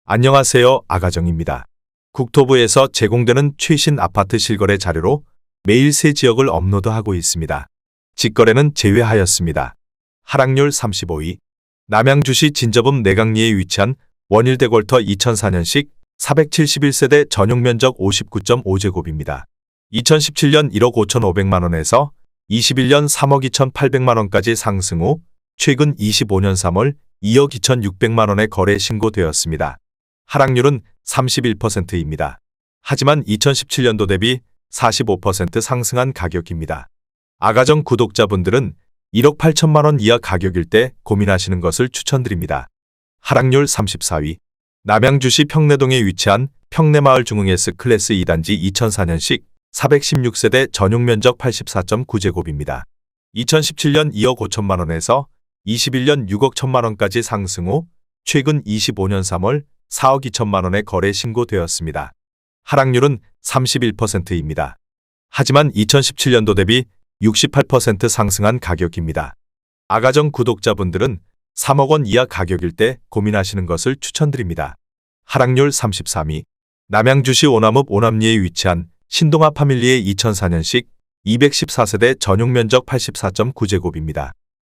안녕하세요. 아가정입니다. 국토부에서 제공되는 최신 아파트 실거래 자료로 매일 새 지역을 업로드하고 있습니다. 직거래는 제외하였습니다. 하락률 35위. 남양주시 진저읍 내강리에 위치한 원일대골터 2004년식 471세대 전용면적 59.5제곱입니다. 2017년 1억 5,500만원에서 21년 3억 2,800만원까지 상승 후 최근 25년 3월 2억 2,600만원에 거래 신고되었습니다. 하락률은 31%입니다. 하지만 2017년도 대비 45% 상승한 가격입니다. 아가정 구독자분들은 1억 8천만원 이하 가격일 때 고민하시는 것을 추천드립니다. 하락률 34위. 남양주시 평내동에 위치한 평내마을 중흥 S클래스 2단지 2004년식 416세대 전용면적 84.9제곱입니다. 2017년 2억 5천만원에서 21년 6억 1천만원까지 상승 후 최근 25년 3월 4억 2천만원에 거래 신고되었습니다. 하락률은 31%입니다. 하지만 2017년도 대비 68% 상승한 가격입니다. 아가정 구독자분들은 3억 원 이하 가격일 때 고민하시는 것을 추천드립니다. 하락률 33위. 남양주시 오남읍 오남리에 위치한 신동아 파밀리의 2004년식 214세대 전용면적 84.9제곱입니다.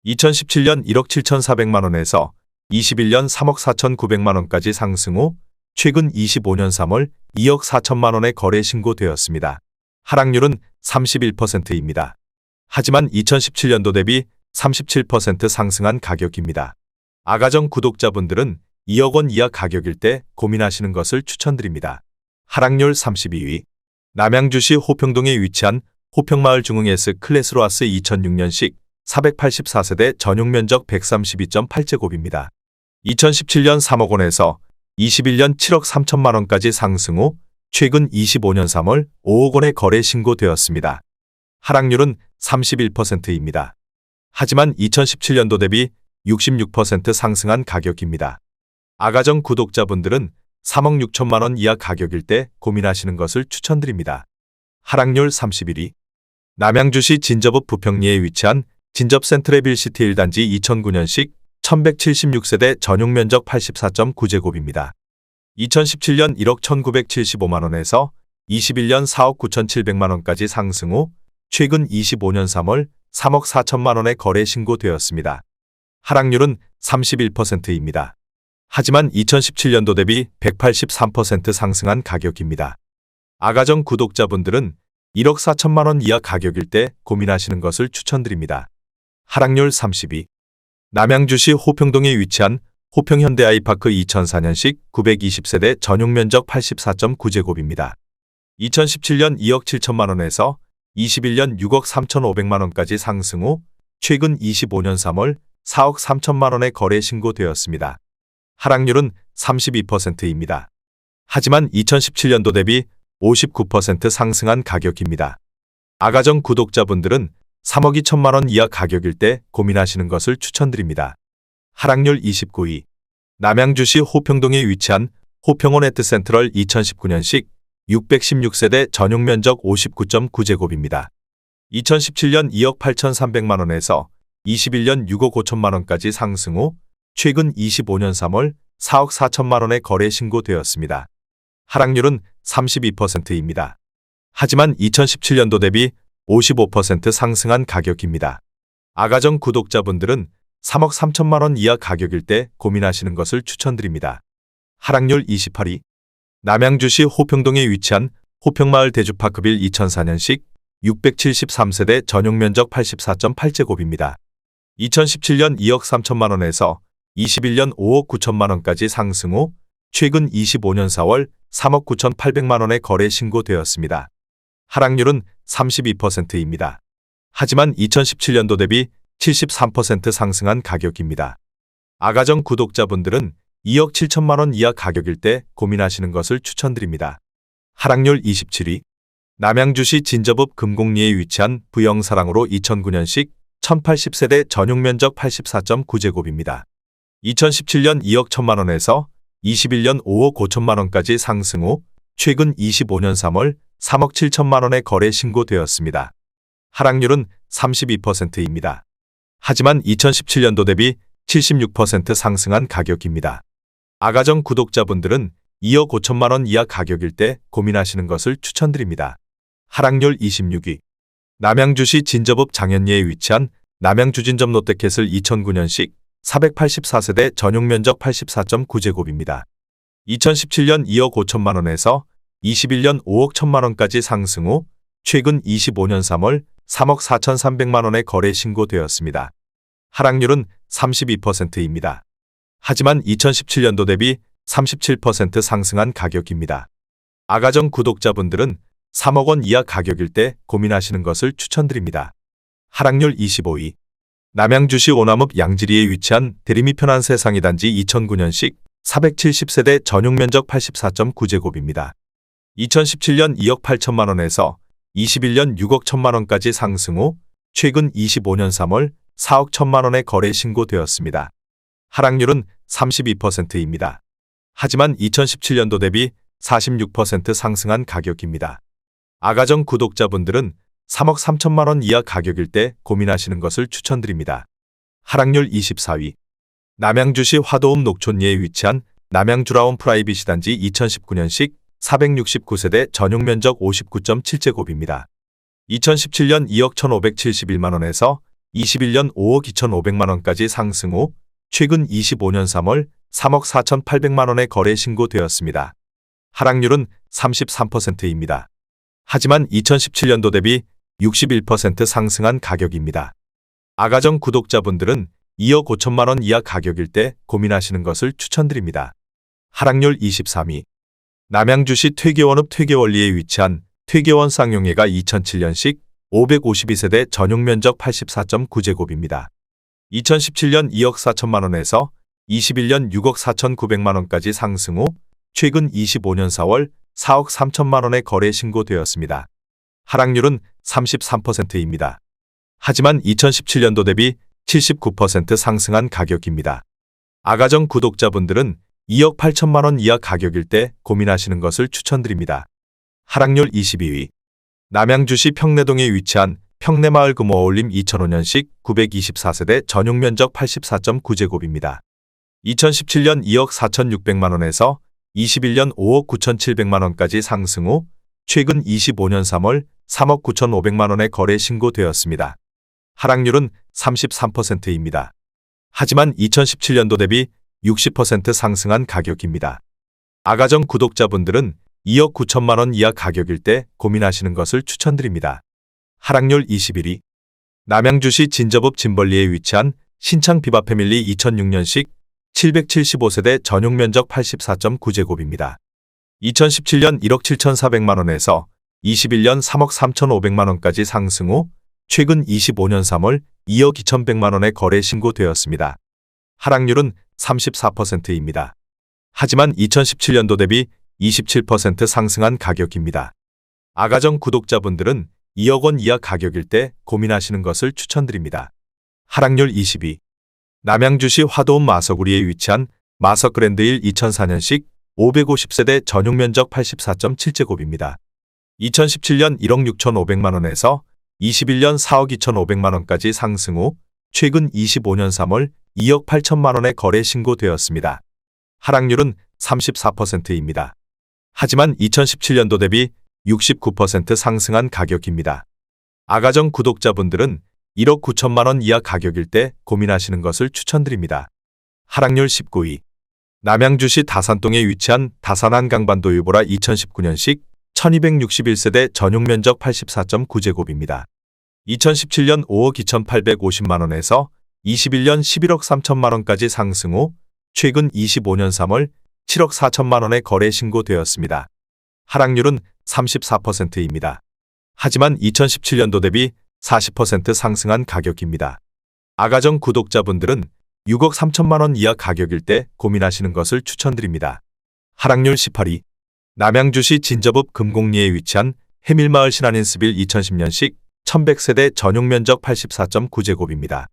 2017년 1억 7,400만원에서 21년 3억 4,900만원까지 상승 후 최근 25년 3월 2억 4천만원에 거래 신고되었습니다. 하락률은 31%입니다. 하지만 2017년도 대비 37% 상승한 가격입니다. 아가정 구독자분들은 2억 원 이하 가격일 때 고민하시는 것을 추천드립니다. 하락률 32위. 남양주시 호평동에 위치한 호평마을 중흥 S클래스로아스 2006년식 484세대 전용면적 132.8제곱입니다. 2017년 3억 원에서 21년 7억 3천만원까지 상승 후 최근 25년 3월 5억 원에 거래 신고되었습니다. 하락률은 31%입니다. 하지만 2017년도 대비 66% 상승한 가격입니다. 아가정 구독자분들은 3억 6천만원 이하 가격일 때 고민하시는 것을 추천드립니다. 하락률 31위. 남양주시 진저읍 부평리에 위치한 진접 센트레빌시티 1단지 2009년식 1176세대 전용면적 84.9제곱입니다. 2017년 1억 1975만원에서 21년 4억 9,700만원까지 상승 후 최근 25년 3월 3억 4천만원에 거래 신고되었습니다. 하락률은 31%입니다. 하지만 2017년도 대비 183% 상승한 가격입니다. 아가정 구독자분들은 1억 4천만원 이하 가격일 때 고민하시는 것을 추천드립니다. 하락률 30위. 남양주시 호평동에 위치한 호평현대아이파크 2004년식 920세대 전용면적 84.9제곱입니다. 2017년 2억 7천만원에서 21년 6억 3,500만원까지 상승 후 최근 25년 3월 4억 3천만원에 거래 신고되었습니다. 하락률은 32%입니다. 하지만 2017년도 대비 59% 상승한 가격입니다. 아가정 구독자분들은 3억 2천만원 이하 가격일 때 고민하시는 것을 추천드립니다. 하락률 29위. 남양주시 호평동에 위치한 호평원 에트센트럴 2019년식 616세대 전용면적 59.9제곱입니다. 2017년 2억 8,300만원에서 21년 6억 5천만원까지 상승 후 최근 25년 3월 4억 4천만원에 거래 신고되었습니다. 하락률은 32%입니다. 하지만 2017년도 대비 55% 상승한 가격입니다. 아가정 구독자분들은 3억 3천만원 이하 가격일 때 고민하시는 것을 추천드립니다. 하락률 28위. 남양주시 호평동에 위치한 호평마을 대주파크빌 2004년식 673세대 전용면적 84.8제곱입니다. 2017년 2억 3천만원에서 21년 5억 9천만원까지 상승 후 최근 25년 4월 3억 9,800만원에 거래 신고되었습니다. 하락률은 32%입니다. 하지만 2017년도 대비 73% 상승한 가격입니다. 아가정 구독자분들은 2억 7천만원 이하 가격일 때 고민하시는 것을 추천드립니다. 하락률 27위. 남양주시 진저읍 금곡리에 위치한 부영사랑으로 2009년식 1080세대 전용면적 84.9제곱입니다. 2017년 2억 1천만원에서 21년 5억 5천만원까지 상승 후 최근 25년 3월 3억 7천만원에 거래 신고되었습니다. 하락률은 32%입니다. 하지만 2017년도 대비 76% 상승한 가격입니다. 아가정 구독자분들은 2억 5천만 원 이하 가격일 때 고민하시는 것을 추천드립니다. 하락률 26위. 남양주시 진접읍 장현리에 위치한 남양주진접 롯데캐슬 2009년식 484세대 전용 면적 84.9제곱입니다. 2017년 2억 5천만 원에서 21년 5억 1천만 원까지 상승 후 최근 25년 3월 3억 4,300만 원에 거래 신고되었습니다. 하락률은 32%입니다. 하지만 2017년도 대비 37% 상승한 가격입니다. 아가정 구독자분들은 3억 원 이하 가격일 때 고민하시는 것을 추천드립니다. 하락률 25위. 남양주시 오남읍 양지리에 위치한 대림이 편한 세상이 단지 2009년식 470세대 전용 면적 84.9제곱입니다. 2017년 2억 8천만 원에서 21년 6억 1천만 원까지 상승 후 최근 25년 3월 4억 1천만 원에 거래 신고되었습니다. 하락률은 32%입니다. 하지만 2017년도 대비 46% 상승한 가격입니다. 아가정 구독자분들은 3억 3천만 원 이하 가격일 때 고민하시는 것을 추천드립니다. 하락률 24위. 남양주시 화도읍 녹촌리에 위치한 남양주라온 프라이빗이 단지 2019년식 469세대 전용 면적 59.7제곱입니다. 2017년 2억 1,571만 원에서 21년 5억 2,500만 원까지 상승 후 최근 25년 3월 3억 4,800만 원에 거래 신고되었습니다. 하락률은 33%입니다. 하지만 2017년도 대비 61% 상승한 가격입니다. 아가정 구독자분들은 2억 5천만 원 이하 가격일 때 고민하시는 것을 추천드립니다. 하락률 23위. 남양주시 퇴계원읍 퇴계원리에 위치한 퇴계원 쌍용회가 2007년식 552세대 전용 면적 84.9제곱입니다. 2017년 2억 4천만 원에서 21년 6억 4,900만 원까지 상승 후 최근 25년 4월 4억 3천만 원에 거래 신고되었습니다. 하락률은 33%입니다. 하지만 2017년도 대비 79% 상승한 가격입니다. 아가정 구독자분들은 2억 8천만 원 이하 가격일 때 고민하시는 것을 추천드립니다. 하락률 22위. 남양주시 평내동에 위치한 평내마을 금호어울림 2005년식 924세대 전용 면적 84.9제곱입니다. 2017년 2억 4,600만 원에서 21년 5억 9,700만 원까지 상승 후 최근 25년 3월 3억 9,500만 원에 거래 신고되었습니다. 하락률은 33%입니다. 하지만 2017년도 대비 60% 상승한 가격입니다. 아가정 구독자분들은 2억 9천만 원 이하 가격일 때 고민하시는 것을 추천드립니다. 하락률 21위. 남양주시 진접읍 진벌리에 위치한 신창 비바패밀리 2006년식 775세대 전용 면적 84.9제곱입니다. 2017년 1억 7,400만 원에서 21년 3억 3,500만 원까지 상승 후 최근 25년 3월 2억 2,100만 원에 거래 신고되었습니다. 하락률은 34%입니다. 하지만 2017년도 대비 27% 상승한 가격입니다. 아가정 구독자분들은 2억 원 이하 가격일 때 고민하시는 것을 추천드립니다. 하락률 20위. 남양주시 화도읍 마석우리에 위치한 마석그랜드힐 2004년식 550세대 전용 면적 84.7제곱입니다. 2017년 1억 6,500만 원에서 21년 4억 2,500만 원까지 상승 후 최근 25년 3월 2억 8천만 원에 거래 신고되었습니다. 하락률은 34%입니다. 하지만 2017년도 대비 69% 상승한 가격입니다. 아가정 구독자분들은 1억 9천만 원 이하 가격일 때 고민하시는 것을 추천드립니다. 하락률 19위. 남양주시 다산동에 위치한 다산 한강반도 유보라 2019년식 1261세대 전용 면적 84.9제곱입니다. 2017년 5억 2,850만 원에서 21년 11억 3천만 원까지 상승 후 최근 25년 3월 7억 4천만 원에 거래 신고되었습니다. 하락률은 34%입니다. 하지만 2017년도 대비 40% 상승한 가격입니다. 아가정 구독자분들은 6억 3천만 원 이하 가격일 때 고민하시는 것을 추천드립니다. 하락률 18위. 남양주시 진접읍 금곡리에 위치한 해밀마을 신한인스빌 2010년식 1100세대 전용 면적 84.9제곱입니다.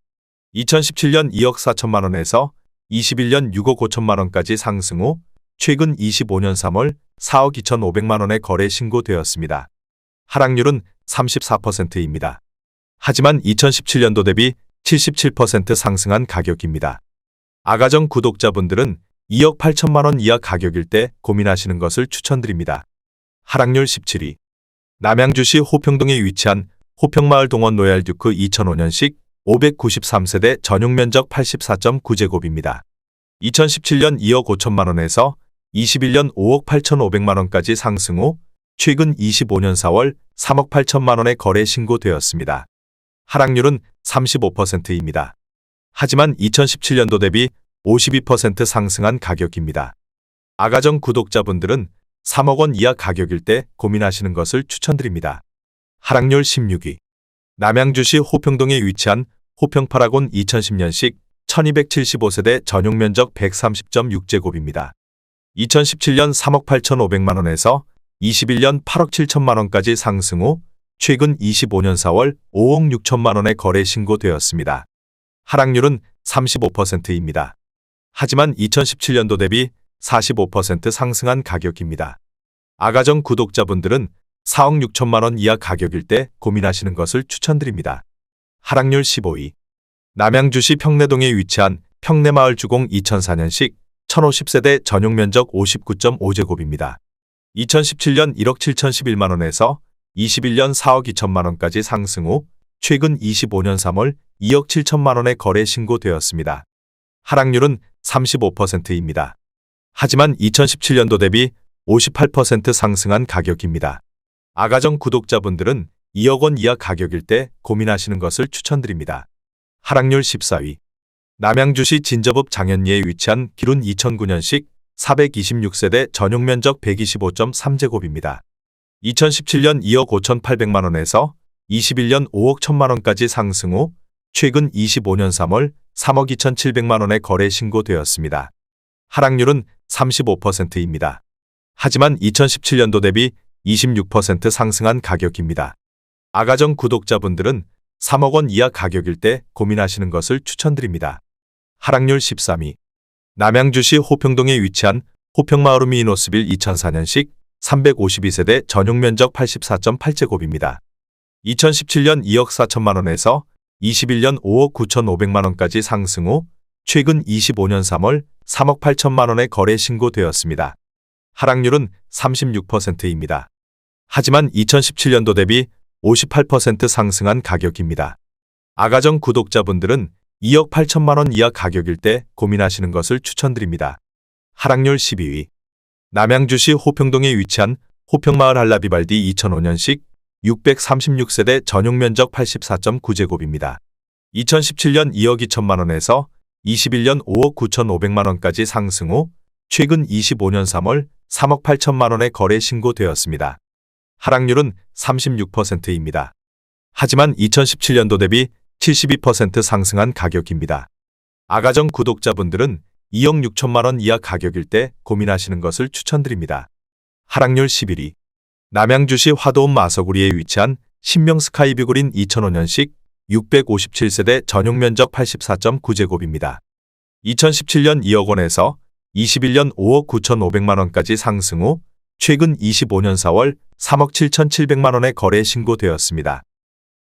2017년 2억 4천만 원에서 21년 6억 5천만 원까지 상승 후 최근 25년 3월 4억 2,500만 원에 거래 신고되었습니다. 하락률은 34%입니다. 하지만 2017년도 대비 77% 상승한 가격입니다. 아가정 구독자분들은 2억 8천만 원 이하 가격일 때 고민하시는 것을 추천드립니다. 하락률 17위. 남양주시 호평동에 위치한 호평마을 동원 로얄듀크 2005년식 593세대 전용 면적 84.9제곱입니다. 2017년 2억 5천만 원에서 21년 5억 8,500만 원까지 상승 후 최근 25년 4월 3억 8천만 원에 거래 신고되었습니다. 하락률은 35%입니다. 하지만 2017년도 대비 52% 상승한 가격입니다. 아가정 구독자분들은 3억 원 이하 가격일 때 고민하시는 것을 추천드립니다. 하락률 16위. 남양주시 호평동에 위치한 호평파라곤 2010년식 1275세대 전용 면적 130.6제곱입니다. 2017년 3억 8,500만 원에서 21년 8억 7천만 원까지 상승 후 최근 25년 4월 5억 6천만 원에 거래 신고되었습니다. 하락률은 35%입니다. 하지만 2017년도 대비 45% 상승한 가격입니다. 아가정 구독자분들은 4억 6천만 원 이하 가격일 때 고민하시는 것을 추천드립니다. 하락률 15위. 남양주시 평내동에 위치한 평내마을 주공 2004년식 1050세대 전용 면적 59.5제곱입니다. 2017년 1억 7,011만 원에서 21년 4억 2천만 원까지 상승 후 최근 25년 3월 2억 7천만 원에 거래 신고되었습니다. 하락률은 35%입니다. 하지만 2017년도 대비 58% 상승한 가격입니다. 아가정 구독자분들은 2억 원 이하 가격일 때 고민하시는 것을 추천드립니다. 하락률 14위. 남양주시 진저읍 장현리에 위치한 기룬 2009년식 426세대 전용 면적 125.3제곱입니다. 2017년 2억 5,800만 원에서 21년 5억 1천만 원까지 상승 후 최근 25년 3월 3억 2,700만 원에 거래 신고되었습니다. 하락률은 35%입니다. 하지만 2017년도 대비 26% 상승한 가격입니다. 아가정 구독자분들은 3억 원 이하 가격일 때 고민하시는 것을 추천드립니다. 하락률 13위. 남양주시 호평동에 위치한 호평마을 미노스빌 2004년식 352세대 전용 면적 84.8제곱입니다. 2017년 2억 4천만 원에서 21년 5억 9,500만 원까지 상승 후 최근 25년 3월 3억 8천만 원에 거래 신고되었습니다. 하락률은 36%입니다. 하지만 2017년도 대비 58% 상승한 가격입니다. 아가정 구독자분들은 2억 8천만 원 이하 가격일 때 고민하시는 것을 추천드립니다. 하락률 12위. 남양주시 호평동에 위치한 호평마을 한라비발디 2005년식 636세대 전용 면적 84.9제곱입니다. 2017년 2억 2천만 원에서 21년 5억 9,500만 원까지 상승 후 최근 25년 3월 3억 8천만 원에 거래 신고되었습니다. 하락률은 36%입니다. 하지만 2017년도 대비 72% 상승한 가격입니다. 아가정 구독자분들은 2억 6천만 원 이하 가격일 때 고민하시는 것을 추천드립니다. 하락률 11위. 남양주시 화도읍 마서구리에 위치한 신명 스카이뷰그린 2005년식 657세대 전용 면적 84.9제곱입니다. 2017년 2억 원에서 21년 5억 9,500만 원까지 상승 후 최근 25년 4월 3억 7,700만 원에 거래 신고되었습니다.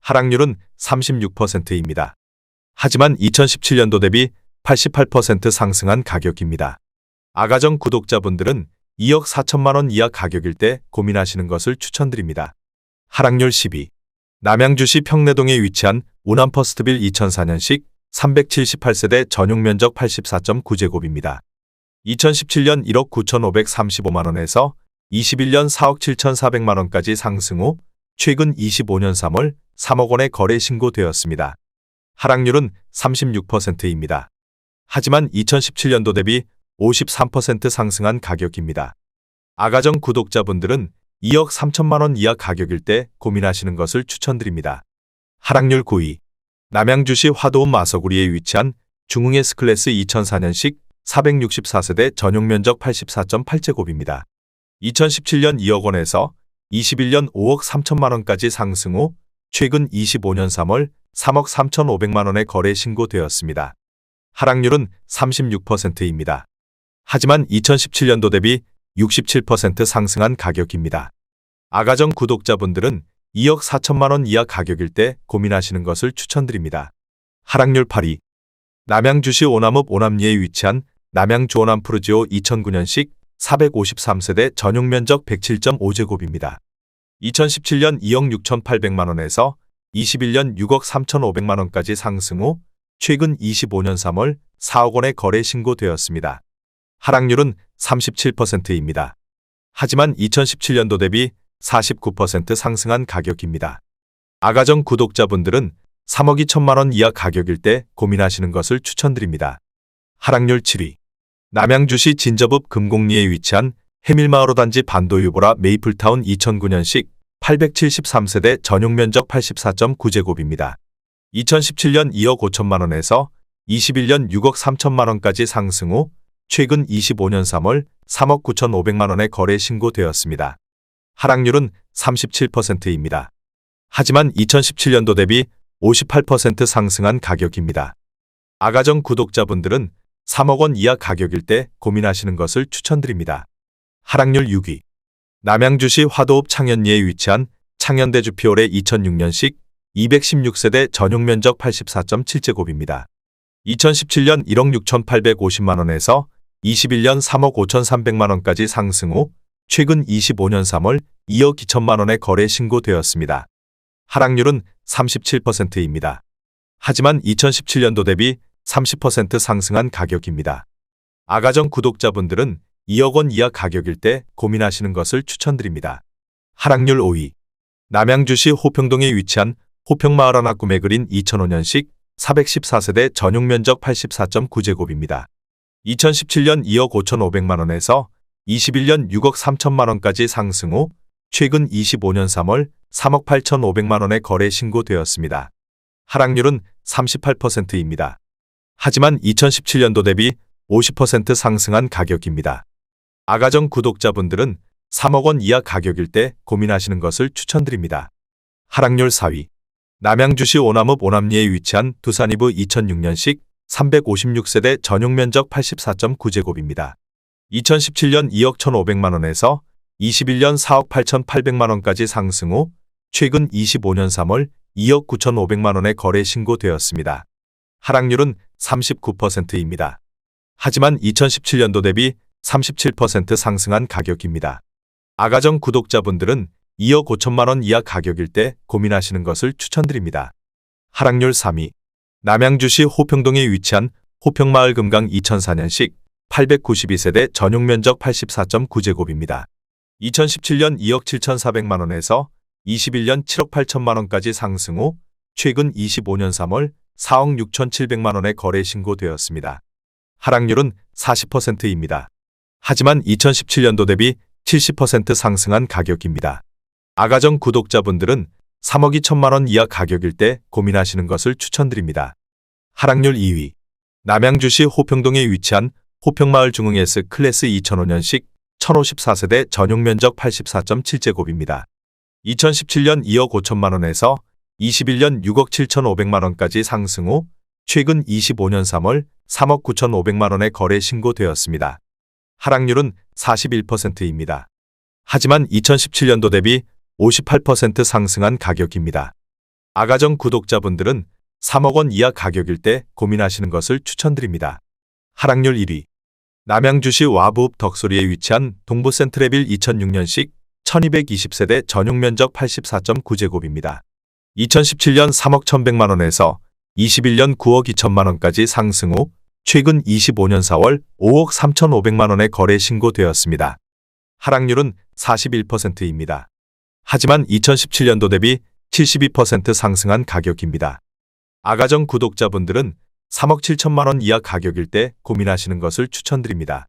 하락률은 36%입니다. 하지만 2017년도 대비 88% 상승한 가격입니다. 아가정 구독자분들은 2억 4천만 원 이하 가격일 때 고민하시는 것을 추천드립니다. 하락률 10위. 남양주시 평내동에 위치한 우남퍼스트빌 2004년식 378세대 전용 면적 84.9제곱입니다. 2017년 1억 9,535만 원에서 21년 4억 7,400만 원까지 상승 후 최근 25년 3월 3억 원에 거래 신고되었습니다. 하락률은 36%입니다. 하지만 2017년도 대비 53% 상승한 가격입니다. 아가정 구독자분들은 2억 3천만 원 이하 가격일 때 고민하시는 것을 추천드립니다. 하락률 9위. 남양주시 화도읍 마서구리에 위치한 중흥의 스클래스 2004년식 464세대 전용 면적 84.8제곱입니다. 2017년 2억 원에서 21년 5억 3천만 원까지 상승 후 최근 25년 3월 3억 3,500만 원에 거래 신고되었습니다. 하락률은 36%입니다. 하지만 2017년도 대비 67% 상승한 가격입니다. 아가정 구독자분들은 2억 4천만 원 이하 가격일 때 고민하시는 것을 추천드립니다. 하락률 8위. 남양주시 오남읍 오남리에 위치한 남양 주원암 푸르지오 2009년식 453세대 전용 면적 107.5제곱입니다. 2017년 2억 6,800만원에서 21년 6억 3,500만원까지 상승 후 최근 25년 3월 4억 원에 거래 신고되었습니다. 하락률은 37%입니다. 하지만 2017년도 대비 49% 상승한 가격입니다. 아가정 구독자분들은 3억 2천만 원 이하 가격일 때 고민하시는 것을 추천드립니다. 하락률 7위. 남양주시 진저읍 금곡리에 위치한 해밀마을호 단지 반도유보라 메이플타운 2009년식 873세대 전용 면적 84.9제곱입니다. 2017년 2억 5천만 원에서 21년 6억 3천만 원까지 상승 후 최근 25년 3월 3억 9,500만 원에 거래 신고되었습니다. 하락률은 37%입니다. 하지만 2017년도 대비 58% 상승한 가격입니다. 아가정 구독자분들은 3억 원 이하 가격일 때 고민하시는 것을 추천드립니다. 하락률 6위. 남양주시 화도읍 창현리에 위치한 창현대주피올의 2006년식 216세대 전용 면적 84.7제곱입니다. 2017년 1억 6,850만 원에서 21년 3억 5,300만 원까지 상승 후 최근 25년 3월 2억 2천만 원에 거래 신고되었습니다. 하락률은 37%입니다. 하지만 2017년도 대비 30% 상승한 가격입니다. 아가정 구독자분들은 2억 원 이하 가격일 때 고민하시는 것을 추천드립니다. 하락률 5위. 남양주시 호평동에 위치한 호평마을 하나 꿈에 그린 2005년식 414세대 전용 면적 84.9제곱입니다. 2017년 2억 5,500만 원에서 21년 6억 3천만 원까지 상승 후 최근 25년 3월 3억 8,500만 원에 거래 신고되었습니다. 하락률은 38%입니다. 하지만 2017년도 대비 50% 상승한 가격입니다. 아가정 구독자분들은 3억 원 이하 가격일 때 고민하시는 것을 추천드립니다. 하락률 4위. 남양주시 오남읍 오남리에 위치한 두산이브 2006년식 356세대 전용 면적 84.9제곱입니다. 2017년 2억 1,500만 원에서 21년 4억 8,800만 원까지 상승 후 최근 25년 3월 2억 9,500만 원에 거래 신고되었습니다. 하락률은 39%입니다. 하지만 2017년도 대비 37% 상승한 가격입니다. 아가정 구독자분들은 2억 5천만 원 이하 가격일 때 고민하시는 것을 추천드립니다. 하락률 3위. 남양주시 호평동에 위치한 호평마을 금강 2004년식 892세대 전용 면적 84.9제곱입니다. 2017년 2억 7,400만 원에서 21년 7억 8천만 원까지 상승 후 최근 25년 3월 4억 6,700만 원에 거래 신고되었습니다. 하락률은 40%입니다. 하지만 2017년도 대비 70% 상승한 가격입니다. 아가정 구독자분들은 3억 2천만 원 이하 가격일 때 고민하시는 것을 추천드립니다. 하락률 2위. 남양주시 호평동에 위치한 호평마을 중흥 S 클래스 2005년식 1054세대 전용 면적 84.7제곱입니다. 2017년 2억 5천만 원에서 21년 6억 7,500만 원까지 상승 후 최근 25년 3월 3억 9,500만 원에 거래 신고되었습니다. 하락률은 41%입니다. 하지만 2017년도 대비 58% 상승한 가격입니다. 아가정 구독자분들은 3억 원 이하 가격일 때 고민하시는 것을 추천드립니다. 하락률 1위. 남양주시 와부읍 덕소리에 위치한 동부센트레빌 2006년식 1220세대 전용 면적 84.9제곱입니다. 2017년 3억 1,100만 원에서 21년 9억 2천만 원까지 상승 후 최근 25년 4월 5억 3,500만 원에 거래 신고되었습니다. 하락률은 41%입니다. 하지만 2017년도 대비 72% 상승한 가격입니다. 아가정 구독자분들은 3억 7천만 원 이하 가격일 때 고민하시는 것을 추천드립니다.